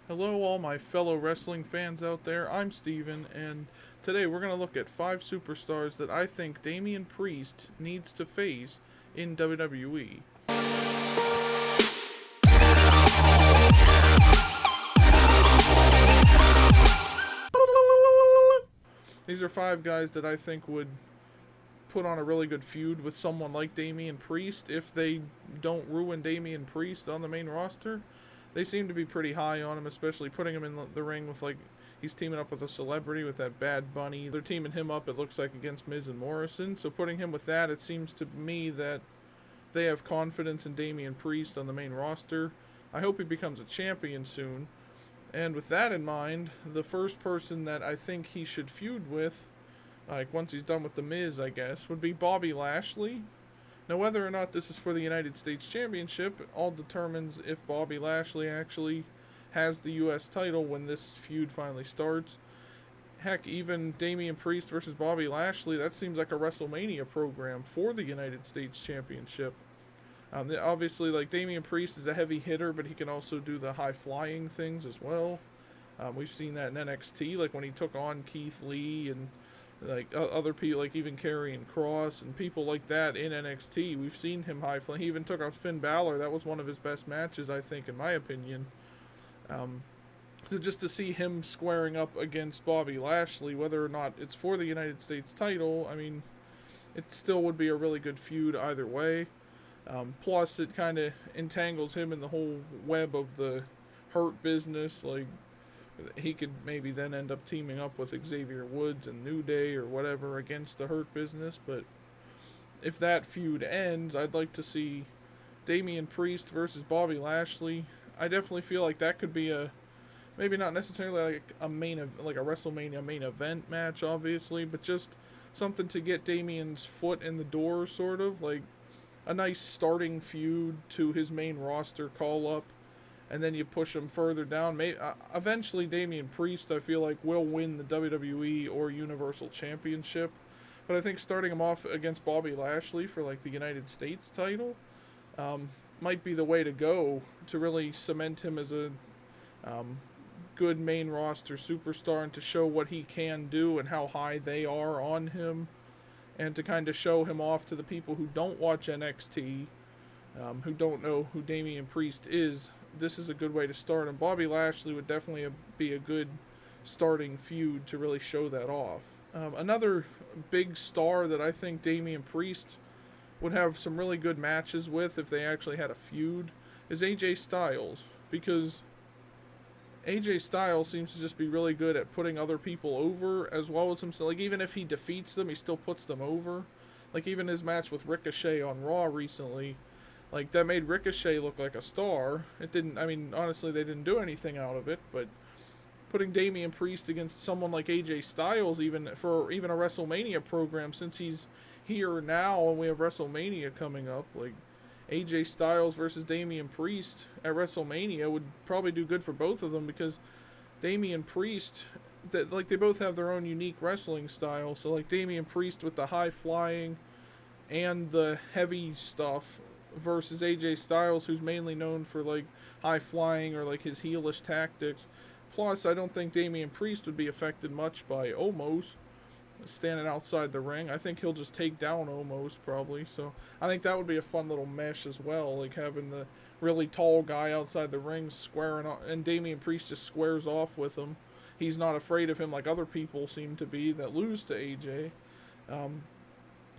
Hello, all my fellow wrestling fans out there. I'm Steven, and today we're going to look at 5 superstars that I think Damian Priest needs to face in WWE. These are 5 guys that I think would put on a really good feud with someone like Damian Priest if they don't ruin Damian Priest on the main roster. They seem to be pretty high on him, especially putting him in the ring with, like, he's teaming up with a celebrity with that Bad Bunny. They're teaming him up, it looks like, against Miz and Morrison. So putting him with that, it seems to me that they have confidence in Damian Priest on the main roster. I hope he becomes a champion soon. And with that in mind, the first person that I think he should feud with, like once he's done with the Miz, I guess, would be Bobby Lashley. Now, whether or not this is for the United States Championship all determines if Bobby Lashley actually has the U.S. title when this feud finally starts. Heck, even Damian Priest versus Bobby Lashley, that seems like a WrestleMania program for the United States Championship. Obviously, like, Damian Priest is a heavy hitter, but he can also do the high flying things as well. We've seen that in NXT, like when he took on Keith Lee and like other people, like even Karrion Kross and people like that in NXT. We've seen him high flying. He even took on Finn Balor. That was one of his best matches, I think, in my opinion. So just to see him squaring up against Bobby Lashley, whether or not it's for the United States title, I mean, it still would be a really good feud either way. Plus, it kind of entangles him in the whole web of the Hurt business. Like, he could maybe then end up teaming up with Xavier Woods and New Day or whatever against the Hurt business. But if that feud ends, I'd like to see Damian Priest versus Bobby Lashley. I definitely feel like that could be a maybe not necessarily like a like a WrestleMania main event match, obviously, but just something to get Damian's foot in the door, sort of like a nice starting feud to his main roster call up, and then you push him further down. Eventually, Damian Priest, I feel like, will win the WWE or Universal Championship, but I think starting him off against Bobby Lashley for like the United States title might be the way to go to really cement him as a good main roster superstar and to show what he can do and how high they are on him, and to kind of show him off to the people who don't watch NXT, who don't know who Damian Priest is. This is a good way to start, and Bobby Lashley would definitely be a good starting feud to really show that off. Another big star that I think Damian Priest would have some really good matches with if they actually had a feud is AJ Styles, because AJ Styles seems to just be really good at putting other people over as well as himself. Like, even if he defeats them, he still puts them over. Like, even his match with Ricochet on Raw recently, like, that made Ricochet look like a star. It didn't, I mean, honestly, they didn't do anything out of it, but putting Damian Priest against someone like AJ Styles, even for even a WrestleMania program, since he's here now and we have WrestleMania coming up, like, AJ Styles versus Damian Priest at WrestleMania would probably do good for both of them, because Damian Priest, that, like, they both have their own unique wrestling style. So like Damian Priest with the high flying and the heavy stuff versus AJ Styles, who's mainly known for like high flying or like his heelish tactics. Plus, I don't think Damian Priest would be affected much by Omos standing outside the ring. I think he'll just take down Omos probably. So I think that would be a fun little mesh as well, like having the really tall guy outside the ring squaring off, and Damian Priest just squares off with him. He's not afraid of him like other people seem to be that lose to AJ.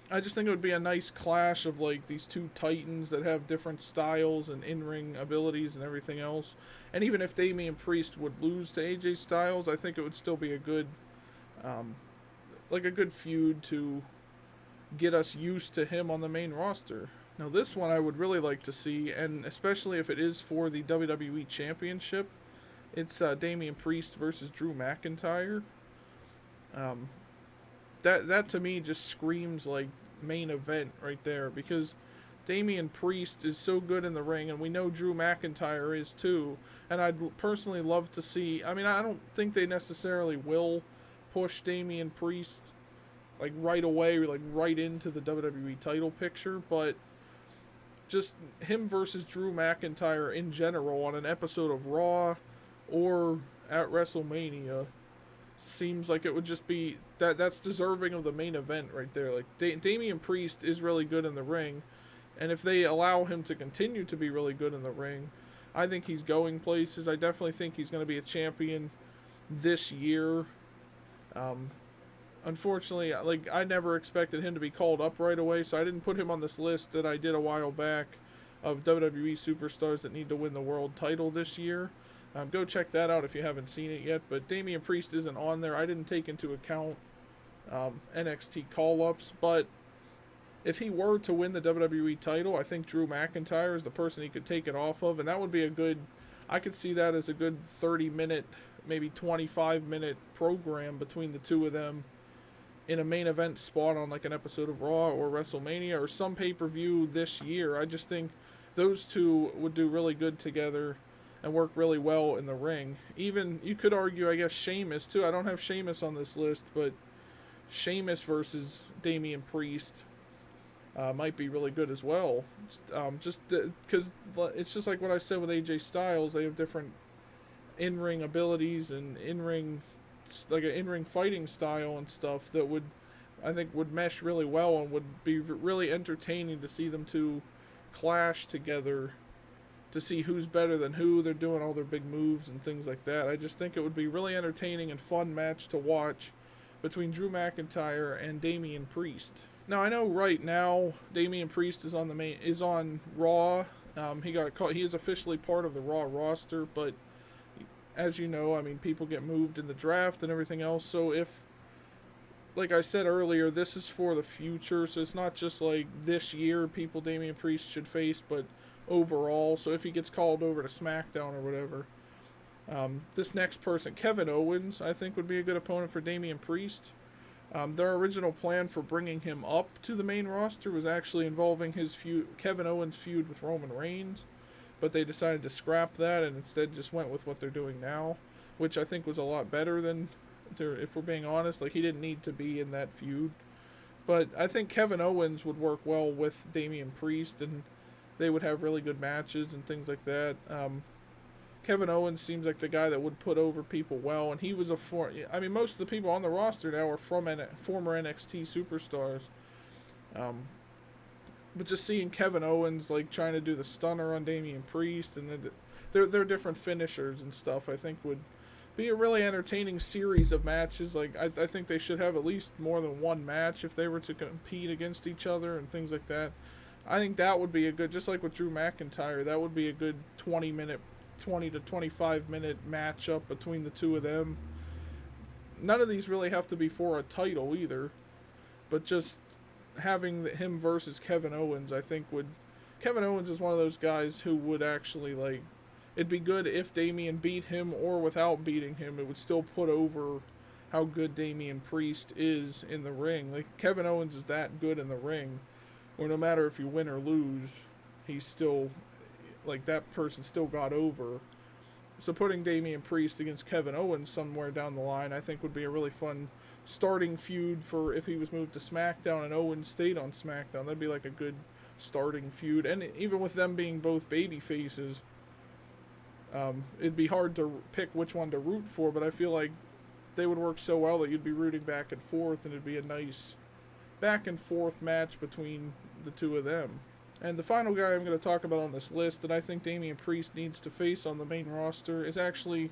I just think it would be a nice clash of like these two titans that have different styles and in-ring abilities and everything else. And even if Damian Priest would lose to AJ Styles, I think it would still be a good like a good feud to get us used to him on the main roster. Now, this one I would really like to see, and especially if it is for the WWE Championship, it's Damian Priest versus Drew McIntyre. That to me just screams like main event right there, because Damian Priest is so good in the ring, and we know Drew McIntyre is too. And I'd personally love to see. I mean, I don't think they necessarily will push Damian Priest like right away, like right into the WWE title picture, but just him versus Drew McIntyre in general on an episode of Raw or at WrestleMania seems like it would just be that's deserving of the main event right there. Like Damian Priest is really good in the ring, and if they allow him to continue to be really good in the ring, I think he's going places. I definitely think he's going to be a champion this year. Um, Unfortunately, like I never expected him to be called up right away, so I didn't put him on this list that I did a while back of WWE superstars that need to win the world title this year. Go check that out if you haven't seen it yet. But Damian Priest isn't on there. I didn't take into account NXT call-ups, but if he were to win the WWE title, I think Drew McIntyre is the person he could take it off of, and that would be a good. I could see that as a good 30-minute, maybe 25-minute program between the two of them in a main event spot on like an episode of Raw or WrestleMania or some pay-per-view this year. I just think those two would do really good together and work really well in the ring. Even, you could argue, I guess, Sheamus too. I don't have Sheamus on this list, but Sheamus versus Damian Priest might be really good as well. Just because it's just like what I said with AJ Styles. They have different in-ring abilities and like an in-ring fighting style and stuff that would, I think, would mesh really well and would be really entertaining to see them two clash together, to see who's better than who. They're doing all their big moves and things like that. I just think it would be really entertaining and fun match to watch between Drew McIntyre and Damian Priest. Now I know right now Damian Priest is on Raw. He got caught. He is officially part of the Raw roster, but as you know, I mean, people get moved in the draft and everything else. So if, like I said earlier, this is for the future. So it's not just like this year people Damian Priest should face, but overall. So if he gets called over to Smackdown or whatever, this next person, Kevin Owens, I think would be a good opponent for Damian Priest. Their original plan for bringing him up to the main roster was actually involving Kevin Owens' feud with Roman Reigns, but they decided to scrap that and instead just went with what they're doing now, which I think was a lot better than, if we're being honest, like he didn't need to be in that feud. But I think Kevin Owens would work well with Damian Priest, and they would have really good matches and things like that. Kevin Owens seems like the guy that would put over people well, and he was most of the people on the roster now are from former NXT superstars. But just seeing Kevin Owens like trying to do the stunner on Damian Priest, and their different finishers and stuff, I think would be a really entertaining series of matches. Like I think they should have at least more than one match if they were to compete against each other and things like that. I think that would be a good, just like with Drew McIntyre, that would be a good 20 to 25 minute matchup between the two of them. None of these really have to be for a title either, but just having him versus Kevin Owens, I think Kevin Owens is one of those guys who would actually, like, it'd be good if Damian beat him, or without beating him, it would still put over how good Damian Priest is in the ring. Like, Kevin Owens is that good in the ring, where no matter if you win or lose, he's still, like, that person still got over. So putting Damian Priest against Kevin Owens somewhere down the line, I think would be a really fun starting feud for if he was moved to SmackDown and Owens stayed on SmackDown. That'd be like a good starting feud. And even with them being both baby faces, it'd be hard to pick which one to root for, but I feel like they would work so well that you'd be rooting back and forth, and it'd be a nice back and forth match between the two of them. And the final guy I'm going to talk about on this list that I think Damian Priest needs to face on the main roster is actually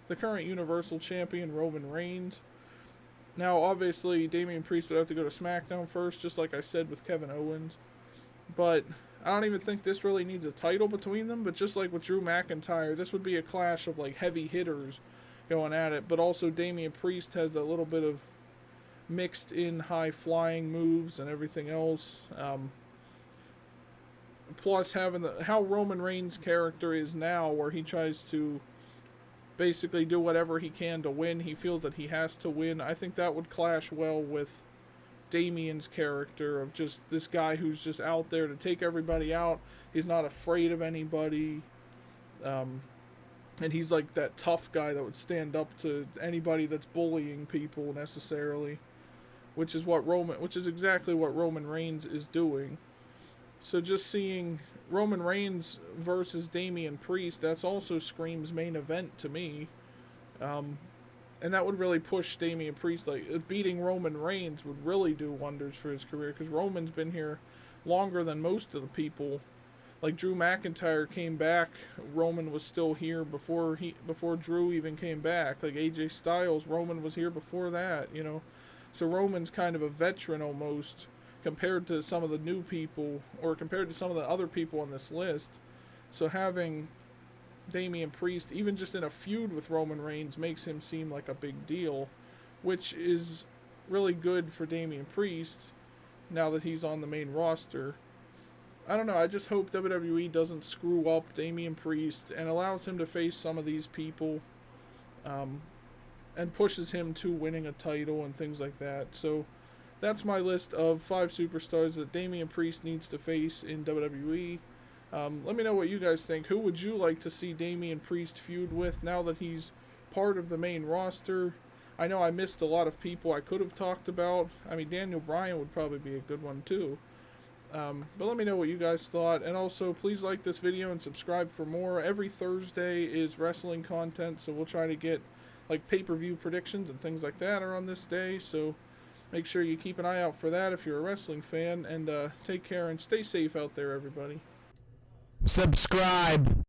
the current Universal Champion, Roman Reigns. Now, obviously, Damian Priest would have to go to SmackDown first, just like I said with Kevin Owens. But I don't even think this really needs a title between them. But just like with Drew McIntyre, this would be a clash of like heavy hitters going at it. But also Damian Priest has a little bit of mixed in high flying moves and everything else. Plus having how Roman Reigns' character is now, where he tries to basically do whatever he can to win. He feels that he has to win. I think that would clash well with Damian's character of just this guy who's just out there to take everybody out. He's not afraid of anybody. And he's like that tough guy that would stand up to anybody that's bullying people necessarily, which is exactly what Roman Reigns is doing. So just seeing Roman Reigns versus Damian Priest, that's also screams main event to me. And that would really push Damian Priest. Like, beating Roman Reigns would really do wonders for his career, because Roman's been here longer than most of the people. Like, Drew McIntyre came back, Roman was still here before Drew even came back. Like AJ Styles, Roman was here before that, you know. So Roman's kind of a veteran almost, compared to some of the new people, or compared to some of the other people on this list. So having Damian Priest, even just in a feud with Roman Reigns, makes him seem like a big deal, which is really good for Damian Priest now that he's on the main roster. I don't know, I just hope WWE doesn't screw up Damian Priest and allows him to face some of these people, and pushes him to winning a title and things like that. So that's my list of 5 superstars that Damian Priest needs to face in WWE. Let me know what you guys think. Who would you like to see Damian Priest feud with now that he's part of the main roster? I know I missed a lot of people I could have talked about. I mean, Daniel Bryan would probably be a good one too. But let me know what you guys thought. And also, please like this video and subscribe for more. Every Thursday is wrestling content, so we'll try to get like pay-per-view predictions and things like that are on this day. So make sure you keep an eye out for that if you're a wrestling fan. And take care and stay safe out there, everybody. Subscribe.